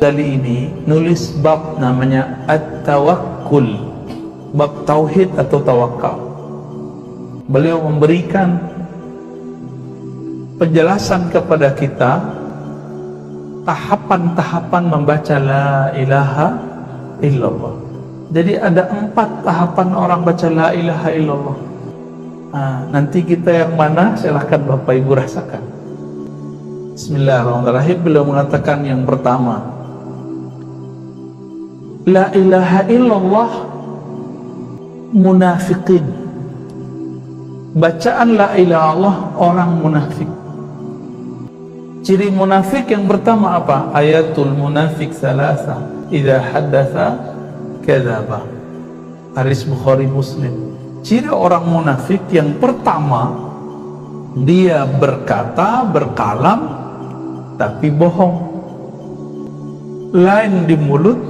Ghazali ini nulis bab namanya At-Tawakkul, bab tauhid atau tawakal. Beliau memberikan penjelasan kepada kita tahapan-tahapan membaca la ilaha illallah. Jadi ada 4 tahapan orang baca la ilaha illallah. Nanti kita yang mana silahkan Bapak Ibu rasakan. Bismillahirrahmanirrahim. Beliau mengatakan yang pertama, la ilaha illallah munafiqin. Bacaan la ilaha illallah orang munafik. Ciri munafik yang pertama apa? Ayatul munafik salasa, idza haddatsa kadzaba. Hadis Bukhari Muslim. Ciri orang munafik yang pertama, dia berkata, berkalam tapi bohong. Lain di mulut,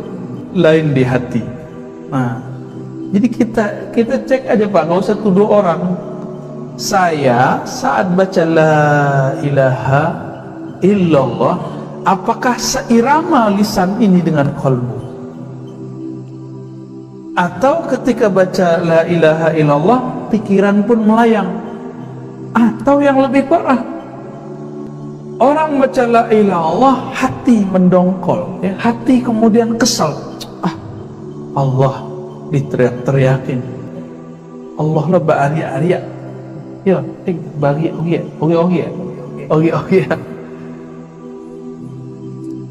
lain di hati. Jadi kita cek aja Pak, nggak usah tuduh orang. Saya saat baca la ilaha illallah, apakah seirama lisan ini dengan qalbu? Atau ketika baca la ilaha illallah, pikiran pun melayang? Atau yang lebih parah, orang baca la ilaha illallah, hati mendongkol, ya, hati kemudian kesal. Allah diteriak-teriakin, Allah lah ba'ariya-ariya, ya, bagi oke.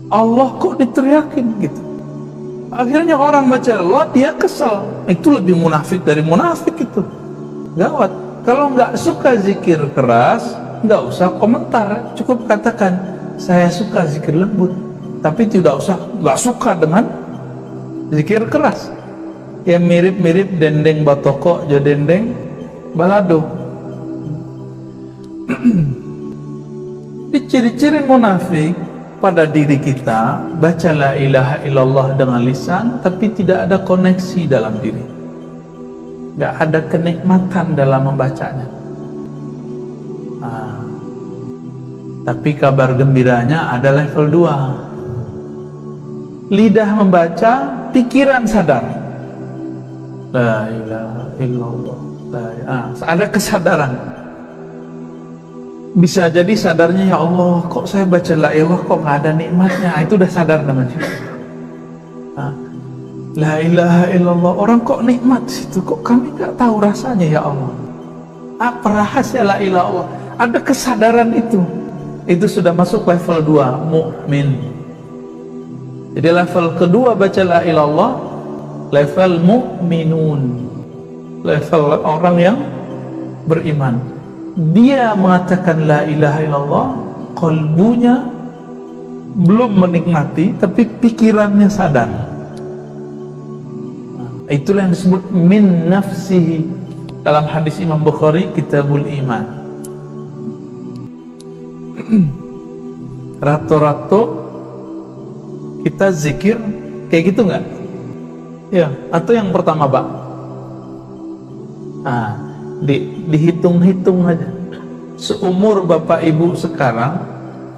Allah kok diteriakin gitu. Akhirnya orang baca Allah, dia kesal. Itu lebih munafik dari munafik itu. Gawat. Kalau nggak suka zikir keras, nggak usah komentar, cukup katakan saya suka zikir lembut, tapi nggak suka dengan zikir keras. Ya mirip-mirip dendeng batoko jo dendeng balado. Di ciri-ciri munafik pada diri kita, baca la ilaha illallah dengan lisan tapi tidak ada koneksi dalam diri, nggak ada kenikmatan dalam membacanya. Tapi kabar gembiranya ada level 2. Lidah membaca, pikiran sadar la ilaha illallah, ada kesadaran. Bisa jadi sadarnya, ya Allah, kok saya baca la ilaha kok nggak ada nikmatnya. Itu udah sadar namanya. La ilaha illallah, orang kok nikmat situ, kok kami nggak tahu rasanya, ya Allah. Apa rahasia la ilaha illallah? Ada kesadaran itu sudah masuk level 2, mukmin. Jadi level kedua baca la ilaha illallah, level mukminun, level orang yang beriman. Dia mengatakan la ilaha illallah, qalbunya belum menikmati tapi pikirannya sadar. Itulah yang disebut min nafsihi dalam hadis Imam Bukhari Kitabul Iman. Rato-rato kita zikir kayak gitu nggak? Ya, atau yang pertama Pak, dihitung-hitung aja, seumur Bapak Ibu sekarang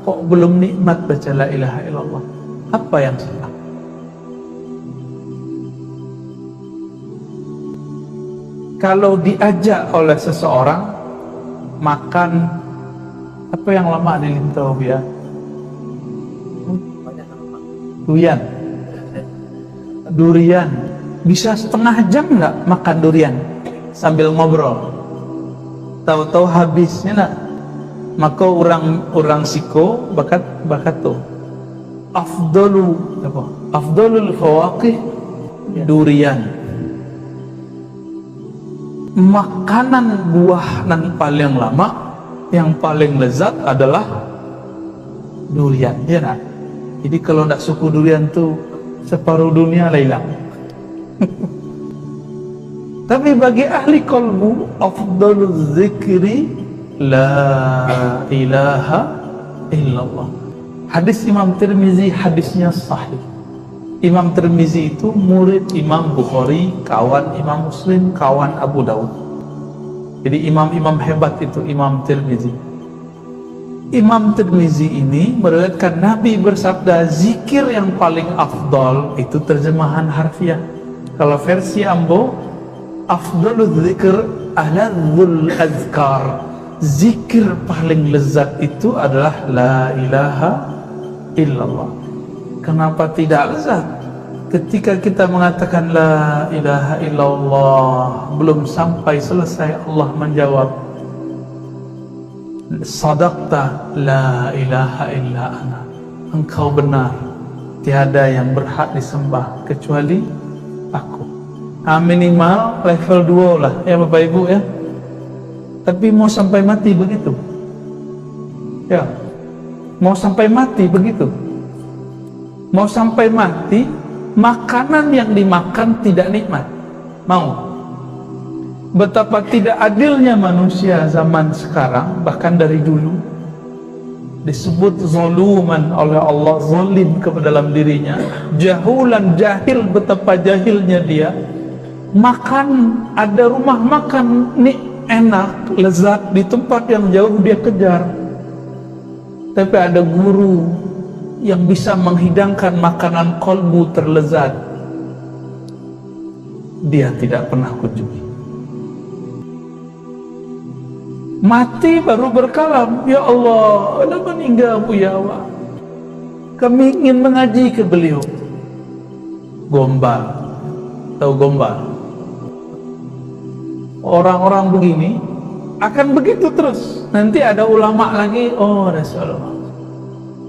kok belum nikmat baca la ilaha illallah. Apa yang salah? Kalau diajak oleh seseorang makan apa yang lama di Lintau ya? Durian. Bisa setengah jam nggak makan durian sambil ngobrol? Tahu-tahu habisnya nak. Maka orang siko bakat tuh. Afdalul fawaqih durian. Makanan buah yang paling lama, yang paling lezat adalah durian, ya nak? Jadi kalau tidak suku durian tuh separuh dunia hilang. Tapi bagi ahli qalbu, afdalul zikri la ilaha illallah. Hadis Imam Tirmizi, hadisnya sahih. Imam Tirmizi itu murid Imam Bukhari, kawan Imam Muslim, kawan Abu Daud. Jadi imam-imam hebat itu Imam Tirmizi. Imam Tirmizi ini meriwayatkan Nabi bersabda, zikir yang paling afdol itu terjemahan harfiah. Kalau versi Ambo, afdalul dzikr aladzul azkar. Zikir paling lezat itu adalah la ilaha illallah. Kenapa tidak lezat? Ketika kita mengatakan la ilaha illallah, belum sampai selesai Allah menjawab, sadaqta la ilaha illa ana. Engkau benar, tiada yang berhak disembah kecuali aku. Minimal level 2 lah ya Bapak Ibu ya. Tapi mau sampai mati begitu ya, mau sampai mati begitu. Mau sampai mati, makanan yang dimakan tidak nikmat. Mau? Betapa tidak adilnya manusia zaman sekarang, bahkan dari dulu disebut zaluman oleh Allah, zalim kepada dalam dirinya, jahulan, jahil, betapa jahilnya dia. Makan, ada rumah makan nih enak, lezat, di tempat yang jauh dia kejar. Tapi ada guru yang bisa menghidangkan makanan kolbu terlezat, dia tidak pernah kunjungi. Mati baru berkalam, ya Allah, ada meninggal ya Allah, kami ingin mengaji ke beliau. Gombal, tahu gombal? Orang-orang begini akan begitu terus. Nanti ada ulama lagi, oh Rasulullah,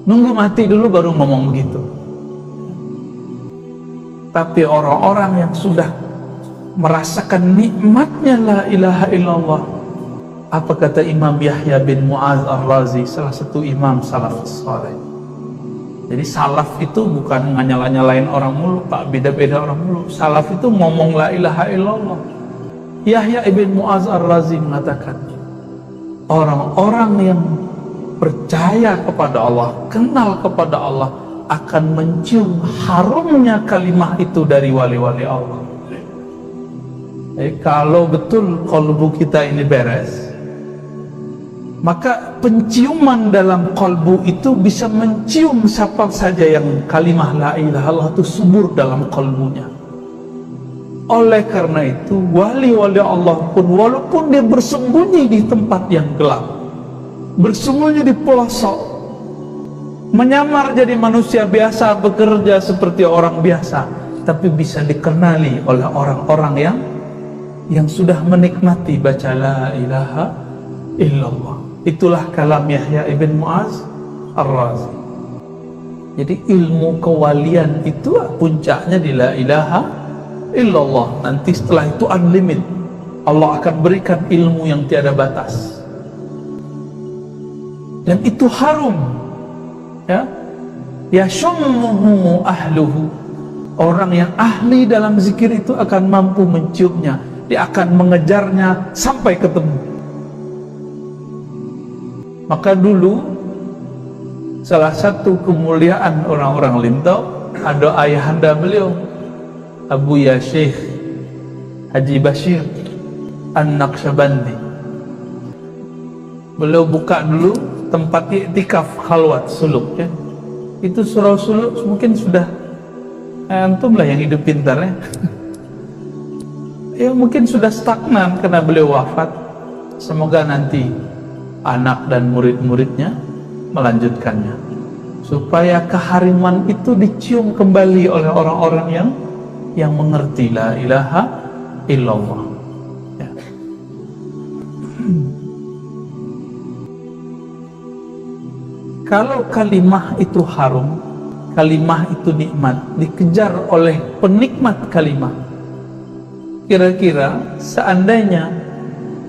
nunggu mati dulu baru ngomong begitu. Tapi orang-orang yang sudah merasakan nikmatnya la ilaha illallah, apa kata Imam Yahya bin Mu'az Ar-Razi, salah satu imam salaf saleh. Jadi salaf itu bukan nyala-nyalain orang mulu, Pak, beda-beda orang mulu. Salaf itu ngomong la ilaha illallah. Yahya bin Mu'az Ar-Razi mengatakan, orang-orang yang percaya kepada Allah, kenal kepada Allah, akan mencium harumnya kalimah itu dari wali-wali Allah. Kalau betul kolbu kita ini beres, maka penciuman dalam kolbu itu bisa mencium siapa saja yang kalimah la ilaha illallah itu subur dalam kolbunya. Oleh karena itu, wali-wali Allah pun, walaupun dia bersembunyi di tempat yang gelap, bersembunyi di pelosok, menyamar jadi manusia biasa, bekerja seperti orang biasa, tapi bisa dikenali oleh orang-orang yang sudah menikmati baca la ilaha illallah. Itulah kalam Yahya ibn Mu'az Ar-Razi. Jadi ilmu kewalian itu puncaknya di la ilaha illallah. Nanti setelah itu unlimited, Allah akan berikan ilmu yang tiada batas, dan itu harum ya, yashummuhu ahluhu. Orang yang ahli dalam zikir itu akan mampu menciumnya, dia akan mengejarnya sampai ketemu. Maka dulu salah satu kemuliaan orang-orang Lintau, ada ayahanda beliau Abu Ya Syekh Haji Bashir An-Naqsyabandi. Beliau buka dulu tempat iktikaf khalwat suluk ya. Itu surau suluk mungkin sudah antum lah yang hidup pintar ya. Ya mungkin sudah stagnan karena beliau wafat. Semoga nanti anak dan murid-muridnya melanjutkannya, supaya kehariman itu dicium kembali oleh orang-orang yang mengerti la ilaha illallah ya. Kalau kalimah itu harum, kalimah itu nikmat, dikejar oleh penikmat kalimah, kira-kira seandainya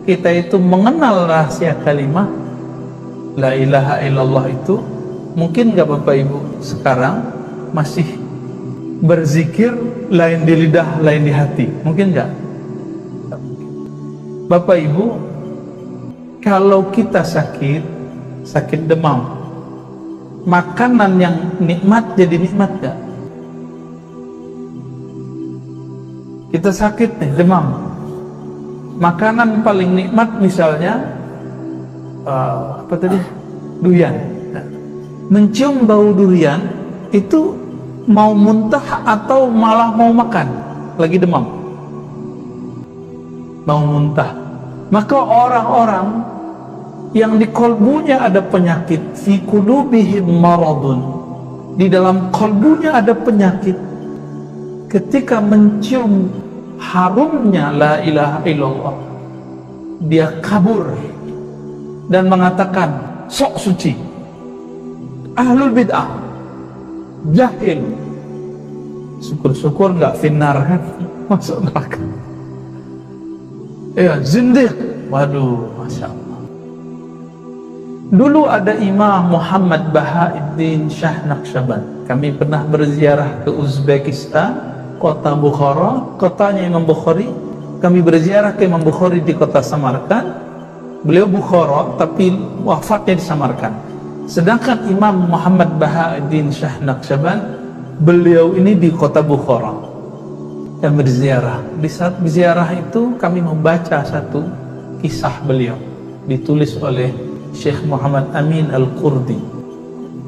kita itu mengenal rahasia kalimah la ilaha illallah itu, mungkin gak Bapak Ibu sekarang masih berzikir lain di lidah lain di hati? Mungkin gak? Bapak Ibu, kalau kita sakit demam, makanan yang nikmat jadi nikmat gak? Kita sakit nih, demam, makanan paling nikmat misalnya apa tadi, durian. Mencium bau durian itu mau muntah atau malah mau makan, lagi demam, mau muntah. Maka orang-orang yang di kolbunya ada penyakit, fi qulubihim maradun, di dalam kolbunya ada penyakit, ketika mencium harumnya la ilaha illallah, dia kabur dan mengatakan sok suci. Ahlul bid'ah, jahil, syukur-syukur nggak finnar kan, masuk neraka. Ya, zindiq, waduh, masya Allah. Dulu ada Imam Muhammad Bahauddin Shah Naqsyaband. Kami pernah berziarah ke Uzbekistan, kota Bukhara, kotanya Imam Bukhari. Kami berziarah ke Imam Bukhari di kota Samarkand. Beliau Bukhara tapi wafatnya di Samarkand. Sedangkan Imam Muhammad Bahauddin Shah Naqsyaband, beliau ini di kota Bukhara. Dan berziarah. Di saat berziarah itu kami membaca satu kisah beliau, ditulis oleh Syekh Muhammad Amin Al-Qurdi.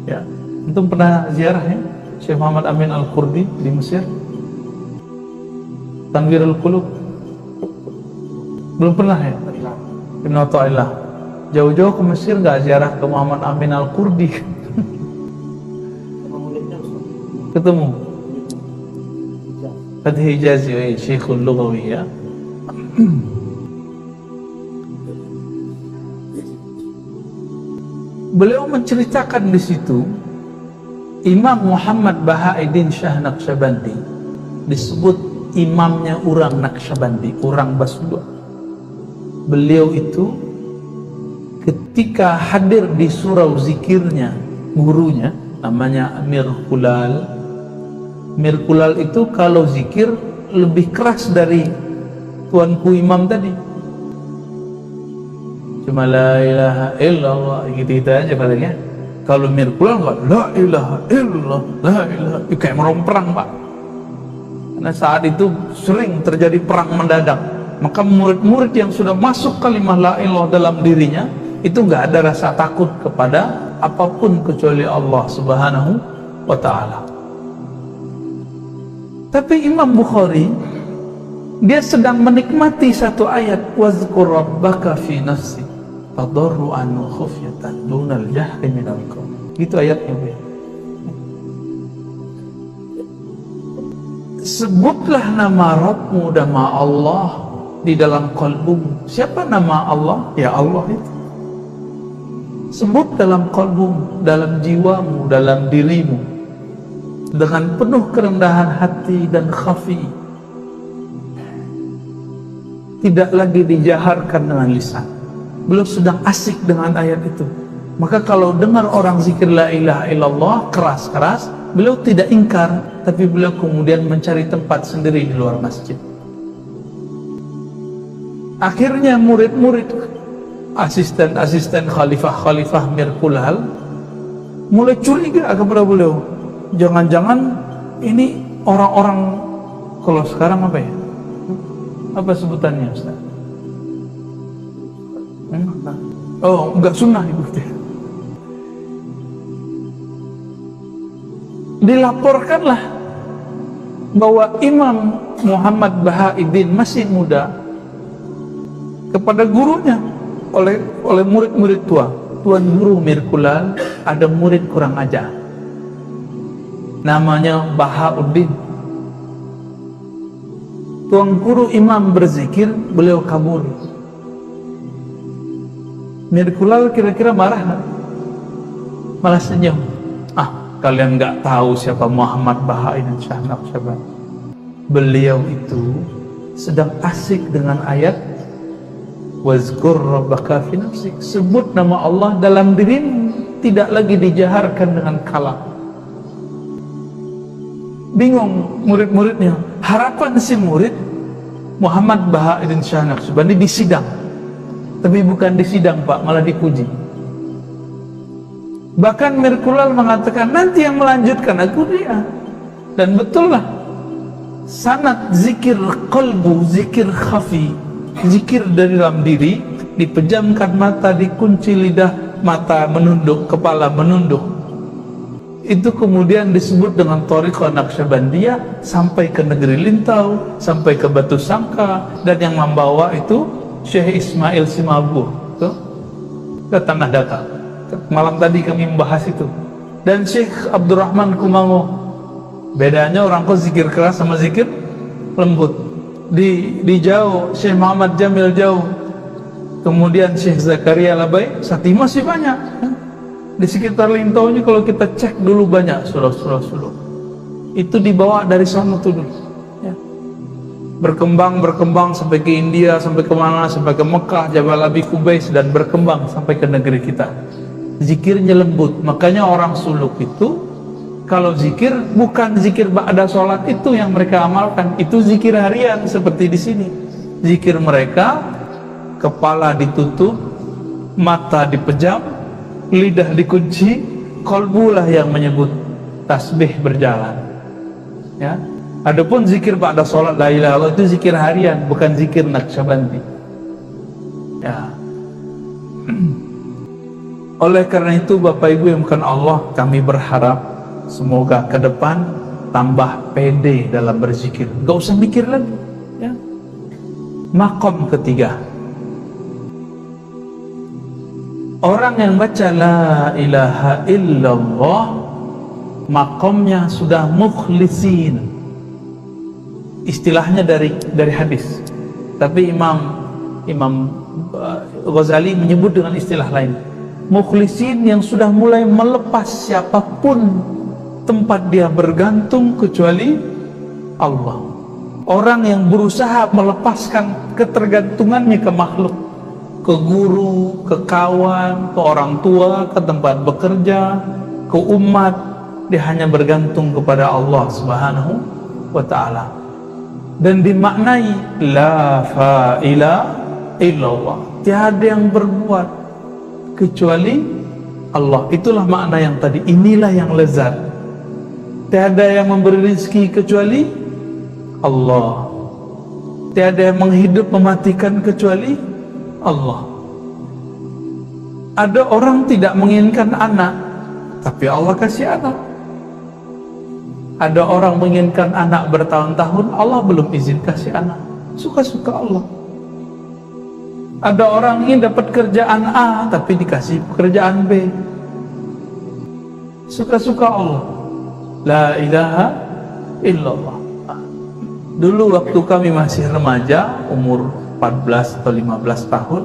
Ya, antum pernah ziarah ya Syekh Muhammad Amin Al-Qurdi di Mesir? Tanwirul Qulub? Belum pernah ya? Ibn Athaillah. Jauh-jauh ke Mesir nggak ziarah ke Muhammad Amin Al-Qurdi? Ketemu Fath Hijazi, Syekhul Lughawi ya. Beliau menceritakan di situ Imam Muhammad Bahauddin Shah Naqsyabandi disebut imamnya orang Naqsyabandi, orang Basudha. Beliau itu ketika hadir di surau zikirnya gurunya namanya Amir Kulal. Amir Kulal itu kalau zikir lebih keras dari tuanku imam tadi. Cuma la ilaha illallah gitu-gitu aja katanya. Kalau Amir Kulal enggak la ilaha illallah, la ilaha, kayak meromperang Pak. Karena saat itu sering terjadi perang mendadak. Maka murid-murid yang sudah masuk kalimah la ilallah dalam dirinya itu enggak ada rasa takut kepada apapun kecuali Allah Subhanahu wa ta'ala. Tapi Imam Bukhari dia sedang menikmati satu ayat, wazkur rabbaka fi nafsi tadarruan wa khufyatan dunal jahri minal qaul. Gitu ayatnya, Bu. Sebutlah nama Rabbmu, nama Allah di dalam qalbumu. Siapa nama Allah? Ya Allah itu. Sebut dalam qalbumu, dalam jiwamu, dalam dirimu, dengan penuh kerendahan hati dan khafi. Tidak lagi dijaharkan dengan lisan. Beliau sedang asik dengan ayat itu. Maka kalau dengar orang zikir la ilaha illallah keras-keras, beliau tidak ingkar, tapi beliau kemudian mencari tempat sendiri di luar masjid. Akhirnya murid-murid, asisten-asisten khalifah Mir Kulal mulai curiga kepada beliau. Jangan-jangan ini orang-orang, kalau sekarang apa ya? Apa sebutannya, Ustaz? Oh, enggak sunnah itu. Dilaporkanlah bahwa Imam Muhammad Bahauddin masih muda kepada gurunya oleh murid-murid tua. Tuan guru Mir Kulal ada murid kurang ajar, namanya Bahauddin. Tuan guru imam berzikir, beliau kabur. Mir Kulal kira-kira marah nggak? Malah senyum. Kalian nggak tahu siapa Muhammad Bahauddin Shah Naqsyaband. Beliau itu sedang asik dengan ayat wazkur rabbaka fi nafsik. Sebut nama Allah dalam dirimu, tidak lagi dijaharkan dengan kalam. Bingung murid-muridnya. Harapan si murid Muhammad Bahauddin Shah Naqsyabandi disidang, tapi bukan disidang Pak, malah dipuji. Bahkan Mir Kulal mengatakan nanti yang melanjutkan aku dia. Dan betul lah, sanad zikir qalbu, zikir khafi, zikir dari dalam diri, dipejamkan mata, dikunci lidah, mata menunduk, kepala menunduk, itu kemudian disebut dengan Thariqah Naqsyabandiyah sampai ke negeri Lintau, sampai ke Batu Sangka, dan yang membawa itu Syekh Ismail Simabuh ke Tanah Datar. Malam tadi kami membahas itu. Dan Syekh Abdurrahman Kumango, bedanya orang kok zikir keras sama zikir lembut. Di Jauh Syekh Muhammad Jamil Jauh, kemudian Syekh Zakaria Labai Sati, masih banyak di sekitar Lintau ini. Kalau kita cek dulu banyak surah-surah itu dibawa dari sana tuh dulu ya. Berkembang sampai ke India, sampai kemana, sampai ke Mekah, Jabal Abi Qubais, dan berkembang sampai ke negeri kita. Zikirnya lembut. Makanya orang suluk itu kalau zikir bukan zikir ba'da sholat itu yang mereka amalkan, itu zikir harian seperti di sini. Zikir mereka, kepala ditutup, mata dipejam, lidah dikunci, kolbulah yang menyebut, tasbih berjalan. Ya. Adapun zikir ba'da sholat la ilaha illallah itu zikir harian, bukan zikir Naqsyabandi. Ya. Oleh karena itu Bapak Ibu yang bukan Allah, kami berharap semoga ke depan tambah pede dalam berzikir, gak usah mikir lagi ya. Maqam ketiga, orang yang baca la ilaha illallah maqamnya sudah mukhlisin. Istilahnya dari hadis, tapi Imam Ghazali menyebut dengan istilah lain, mukhlisin yang sudah mulai melepas siapapun tempat dia bergantung kecuali Allah. Orang yang berusaha melepaskan ketergantungannya ke makhluk, ke guru, ke kawan, ke orang tua, ke tempat bekerja, ke umat, dia hanya bergantung kepada Allah Subhanahu wa ta'ala. Dan dimaknai la fa'ila illallah, tiada yang berbuat kecuali Allah. Itulah makna yang tadi, inilah yang lezat. Tiada yang memberi rezeki kecuali Allah. Tiada yang menghidup mematikan kecuali Allah. Ada orang tidak menginginkan anak, tapi Allah kasih anak. Ada orang menginginkan anak bertahun-tahun, Allah belum izin kasih anak. Suka-suka Allah. Ada orang ingin dapat kerjaan A, tapi dikasih pekerjaan B. Suka-suka Allah. La ilaha illallah. Dulu waktu kami masih remaja, umur 14 atau 15 tahun,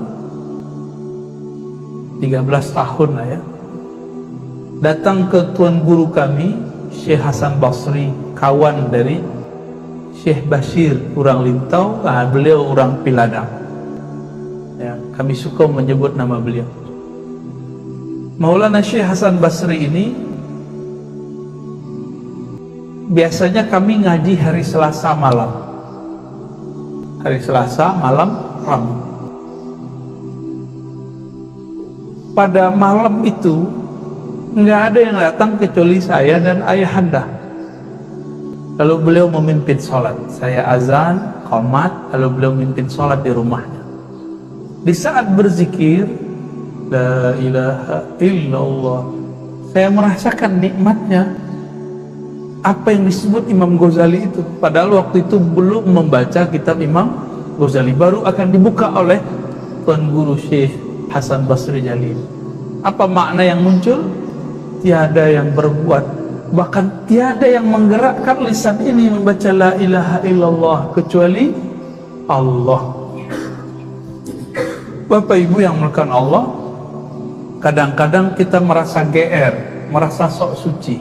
13 tahun lah ya, datang ke tuan guru kami Syekh Hasan Basri, kawan dari Syekh Bashir orang Lintau, beliau orang Piladang ya, kami suka menyebut nama beliau. Maulana Syekh Hasan Basri ini biasanya kami ngaji hari Selasa malam. Hari Selasa malam Rabu. Pada malam itu nggak ada yang datang kecuali saya dan ayahanda. Lalu beliau memimpin sholat. Saya azan, qomat, lalu beliau memimpin sholat di rumahnya. Di saat berzikir la ilaha illallah, saya merasakan nikmatnya apa yang disebut Imam Ghazali itu. Padahal waktu itu belum membaca kitab Imam Ghazali, baru akan dibuka oleh tuan guru Syekh Hasan Basri Jalil. Apa makna yang muncul? Tiada yang berbuat, bahkan tiada yang menggerakkan lisan ini membaca la ilaha illallah kecuali Allah. Bapak Ibu yang melakukan Allah, kadang-kadang kita merasa GR, merasa sok suci.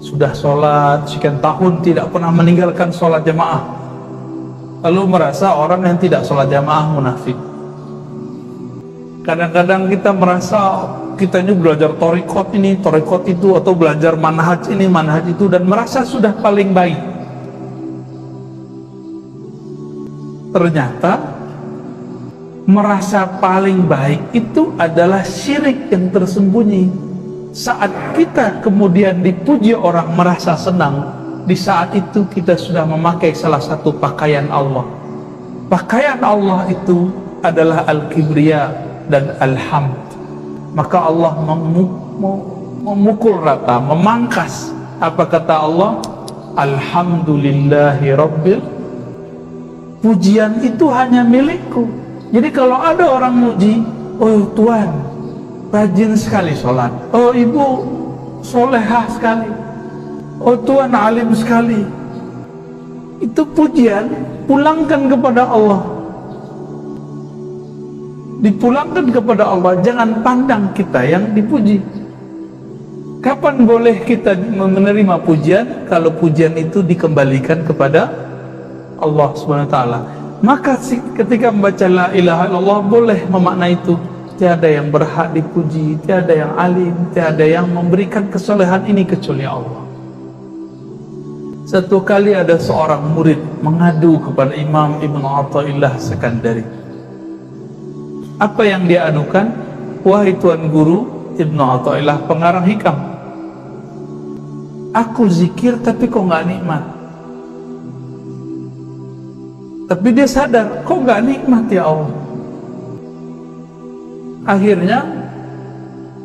Sudah sholat sekian tahun tidak pernah meninggalkan sholat jamaah, lalu merasa orang yang tidak sholat jamaah munafik. Kadang-kadang kita merasa kita ini belajar thariqat ini, thariqat itu, atau belajar manhaj ini, manhaj itu, dan merasa sudah paling baik. Ternyata merasa paling baik itu adalah syirik yang tersembunyi. Saat kita kemudian dipuji orang merasa senang, di saat itu kita sudah memakai salah satu pakaian Allah. Pakaian Allah itu adalah al-kibriya dan al-hamd. maka Allah memukul rata, memangkas. Apa kata Allah? Alhamdulillahi Rabbil. Pujian itu hanya milikku. Jadi kalau ada orang muji, oh Tuhan rajin sekali sholat, oh ibu solehah sekali, oh Tuhan alim sekali, itu pujian, pulangkan kepada Allah. Dipulangkan kepada Allah, jangan pandang kita yang dipuji. Kapan boleh kita menerima pujian? Kalau pujian itu dikembalikan kepada Allah SWT. Maka ketika membaca la ilaha illallah boleh memaknai itu. Tiada yang berhak dipuji, tiada yang alim, tiada yang memberikan kesolehan ini kecuali Allah. Satu kali ada seorang murid mengadu kepada Imam Ibn Athaillah Sekandari. Apa yang dia adukan? Wahai Tuan Guru, Ibn Athaillah pengarang hikam, aku zikir tapi kok nggak nikmat. Tapi dia sadar, kok nggak nikmat ya Allah. Akhirnya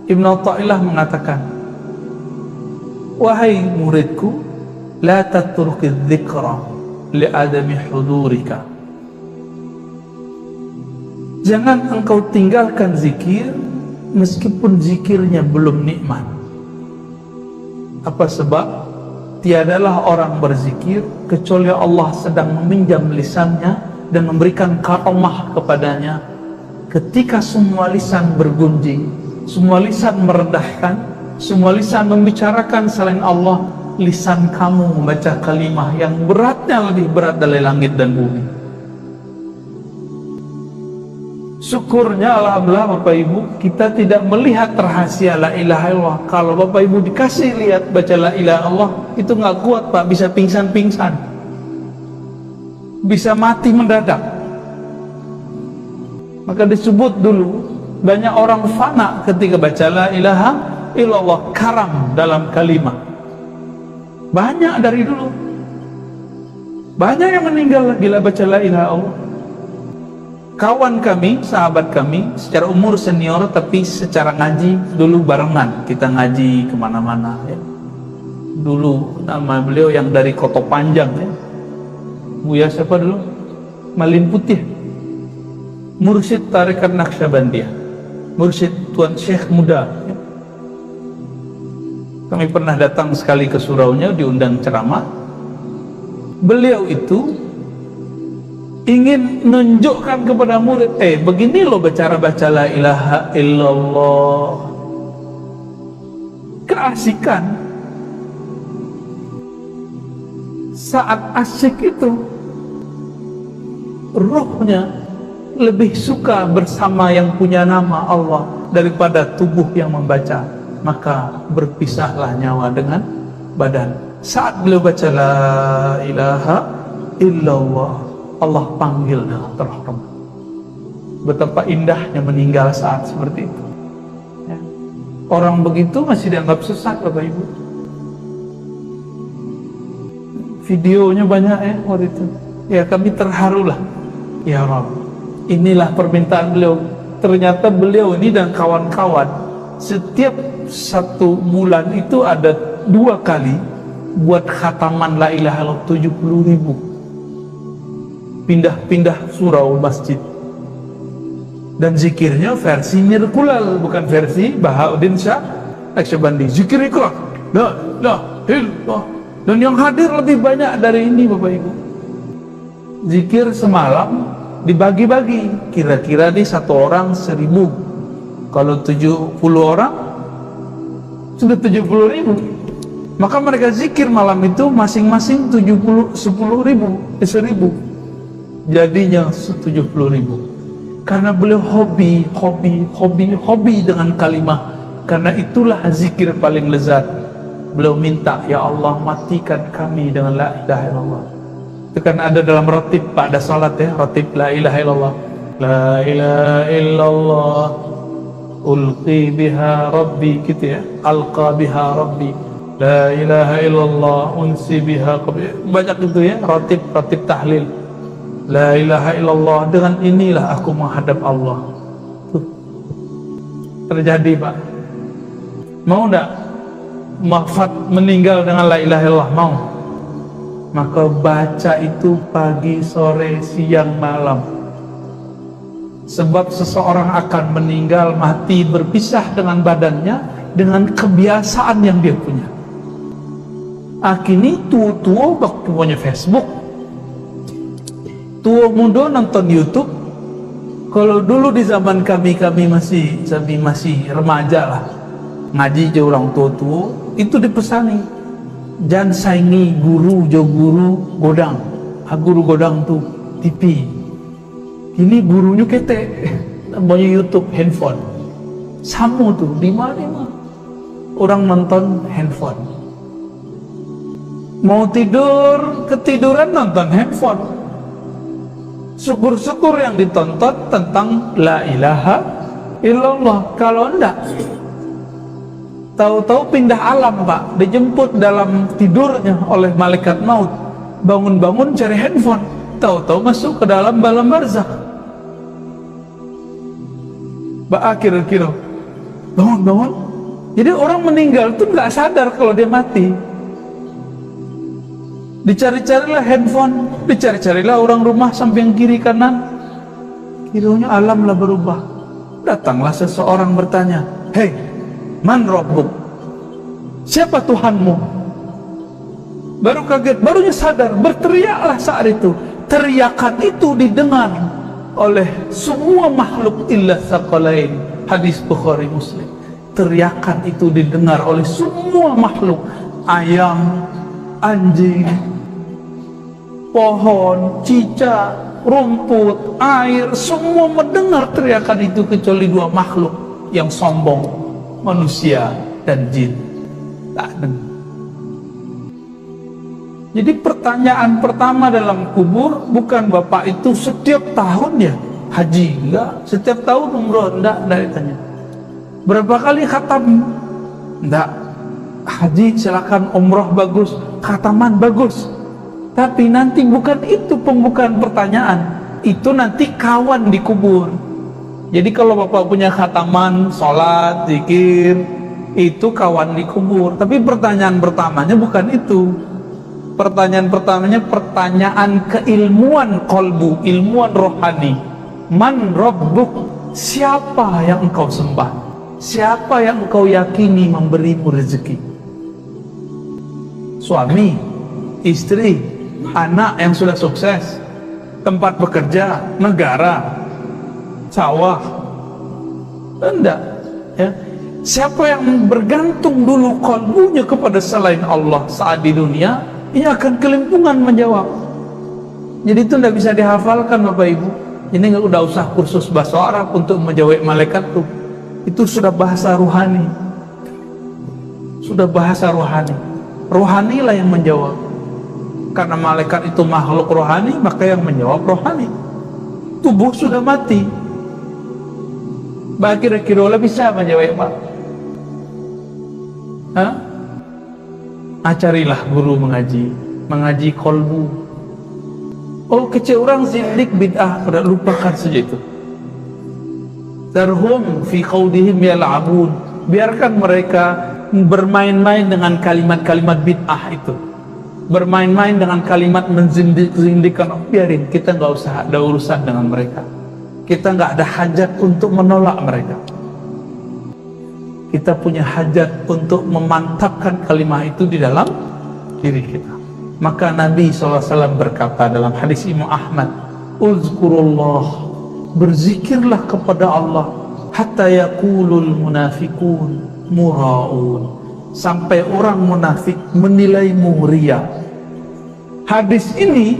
Ibn Athaillah mengatakan, wahai muridku, la tatruki dzikra li adami hudurika. Jangan engkau tinggalkan zikir meskipun zikirnya belum nikmat. Apa sebab? Tiadalah orang berzikir kecuali Allah sedang meminjam lisannya dan memberikan karamah kepadanya. Ketika semua lisan bergunjing, semua lisan merendahkan, semua lisan membicarakan selain Allah, lisan kamu membaca kalimah yang beratnya lebih berat dari langit dan bumi. Syukurnya alhamdulillah Bapak Ibu, kita tidak melihat rahasia la ilaha illallah. Kalau Bapak Ibu dikasih lihat baca la ilaha illallah, itu nggak kuat Pak, bisa pingsan-pingsan, bisa mati mendadak. Maka disebut dulu banyak orang fana ketika baca la ilaha illallah, karam dalam kalimat. Banyak dari dulu, banyak yang meninggal gila baca la ilaha illallah. Kawan kami, sahabat kami, secara umur senior tapi secara ngaji dulu barengan, kita ngaji kemana-mana ya. Dulu nama beliau yang dari Koto Panjang ya, Buya siapa dulu? Malin Putih, Mursyid Tarikat Naqsyabandiyah, Mursyid Tuan Syekh Muda ya. Kami pernah datang sekali ke suraunya, diundang ceramah. Beliau itu ingin menunjukkan kepada murid, begini loh cara baca la ilaha illallah. Keasikan. Saat asyik itu, rohnya lebih suka bersama yang punya nama Allah daripada tubuh yang membaca. Maka berpisahlah nyawa dengan badan. Saat beliau baca la ilaha illallah, Allah panggil dengan terhormat. Betapa indahnya meninggal saat seperti itu ya. Orang begitu masih dianggap sesat Bapak Ibu. Videonya banyak ya waktu itu ya, kami terharulah. Ya Rabb, inilah permintaan beliau. Ternyata beliau ini dan kawan-kawan setiap satu bulan itu ada 2 kali buat khataman la ilaha illallah 70.000. Pindah-pindah surau masjid, dan zikirnya versi Mirkulal, bukan versi Bahauddin Shah Naqsyabandi. Zikir ikhlas, la ilaha illallah, dan yang hadir lebih banyak dari ini Bapak Ibu. Zikir semalam dibagi-bagi, kira-kira nih 1 orang 1.000. Kalau 70 orang sudah 70.000. Maka mereka zikir malam itu masing-masing 10.000. Jadinya 70.000. Karena beliau hobi dengan kalimah. Karena itulah zikir paling lezat. Beliau minta, ya Allah matikan kami dengan la ilaha illallah. Itu kan ada dalam ratib Pak, ada salat ya, ratib la ilaha illallah. La ilaha illallah ulqi biha rabbi, gitu ya, alqa biha rabbi. La ilaha illallah unsi biha qabli. Banyak itu ya, ratib tahlil. La ilaha illallah, dengan inilah aku menghadap Allah. terjadi, Pak. Mau enggak wafat meninggal dengan la ilaha illallah? Mau? Maka baca itu pagi, sore, siang, malam. Sebab seseorang akan meninggal, mati, berpisah dengan badannya dengan kebiasaan yang dia punya. Akhirnya tua-tua waktu punya Facebook, tua muda nonton YouTube. Kalau dulu di zaman kami masih remaja lah, ngaji je orang tua-tua, itu dipesani, jangan saingi guru godang. Guru godang tuh TV. Ini gurunya ketek, namanya YouTube, handphone. Sama tuh, di mana orang nonton handphone. Mau tidur, ketiduran nonton handphone. Syukur-syukur yang ditonton tentang la ilaha illallah. Kalau enggak, tahu-tahu pindah alam, Pak. Dijemput dalam tidurnya oleh malaikat maut. Bangun-bangun cari handphone, tahu-tahu masuk ke dalam alam barzakh. Kira-kira bangun-bangun. Jadi orang meninggal tuh nggak sadar kalau dia mati. Dicari-carilah handphone, dicari-carilah orang rumah samping kiri kanan. Kiranya alam lah berubah. Datanglah seseorang bertanya, "Hei, man rabbuk? Siapa Tuhanmu?" Baru kaget, barunya sadar, berteriaklah saat itu. Teriakan itu didengar oleh semua makhluk illa tsaqalain. Hadis Bukhari Muslim. Teriakan itu didengar oleh semua makhluk. Ayam, anjing, pohon, cicak, rumput, air, semua mendengar teriakan itu kecuali dua makhluk yang sombong, manusia dan jin. Tak dengar. Jadi pertanyaan pertama dalam kubur bukan Bapak itu setiap tahun ya haji, enggak, setiap tahun umroh, enggak ditanya. Berapa kali khatam? Enggak. Haji silakan, umroh bagus, khataman bagus. Tapi nanti bukan itu pembukaan pertanyaan. Itu nanti kawan di kubur. Jadi kalau Bapak punya khataman, sholat, zikir, itu kawan di kubur. Tapi pertanyaan pertamanya bukan itu. Pertanyaan pertamanya pertanyaan keilmuan kolbu, ilmuwan rohani. Man rabbuk? Siapa yang engkau sembah? Siapa yang engkau yakini memberimu rezeki? Suami, istri, anak yang sudah sukses, tempat bekerja, negara, sawah. Enggak, ya. Siapa yang bergantung dulu kolbunya kepada selain Allah saat di dunia, ia akan kelimpungan menjawab. Jadi itu tidak bisa dihafalkan, Bapak Ibu. Ini nggak udah usah kursus bahasa Arab untuk menjawab malaikat tuh. Itu sudah bahasa ruhani. Sudah bahasa ruhani. Rohanilah yang menjawab. Karena malaikat itu makhluk rohani, maka yang menjawab rohani. Tubuh sudah mati. Kira-kira bisa menjawab, Pak? Hah? Carilah guru mengaji kolbu. Oh, kecil orang zindik bid'ah, pada lupakan saja itu. Darhum fi qaudihim yal'abun. Biarkan mereka bermain-main dengan kalimat-kalimat bid'ah itu. Bermain-main dengan kalimat menzindik-zindikkan. Oh, biarin, kita nggak usah ada urusan dengan mereka. Kita nggak ada hajat untuk menolak mereka. Kita punya hajat untuk memantapkan kalimat itu di dalam diri kita. Maka Nabi SAW berkata dalam hadis Imam Ahmad, uzkurullah, berzikirlah kepada Allah, hatta yaqulul munafiqun mura'un, sampai orang munafik menilaimu riya. Hadis ini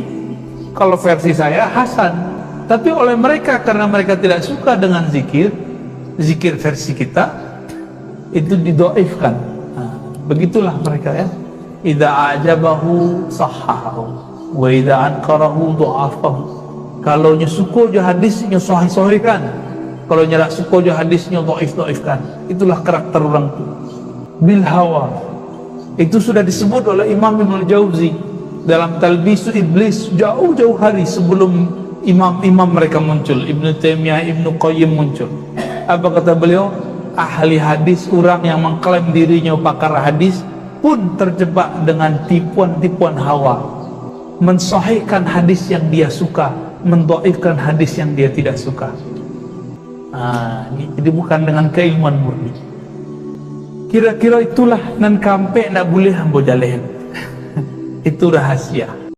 kalau versi saya hasan, tapi oleh mereka karena mereka tidak suka dengan zikir versi kita itu didoifkan. Nah, begitulah mereka ya. Idza ajabahu sahhahu wa idza anqarahu dha'afahu. Kalau nya suka je hadisnya sahih-sahihkan, kalau nya tak suka je hadisnya dhaif-dhaifkan. Itulah karakter orang itu. Bil hawa. Itu sudah disebut oleh Imam Ibnu Jauzi dalam Talbisu Iblis jauh-jauh hari sebelum imam-imam mereka muncul, Ibnu Taimiyah, Ibnu Qayyim muncul. Apa kata beliau? ahli hadis, orang yang mengklaim dirinya pakar hadis pun terjebak dengan tipuan-tipuan hawa, mensahihkan hadis yang dia suka, mendhaifkan hadis yang dia tidak suka. Jadi bukan dengan keilmuan murni. Kira-kira itulah nan kampe nak boleh hambo jalen. Itu rahasia.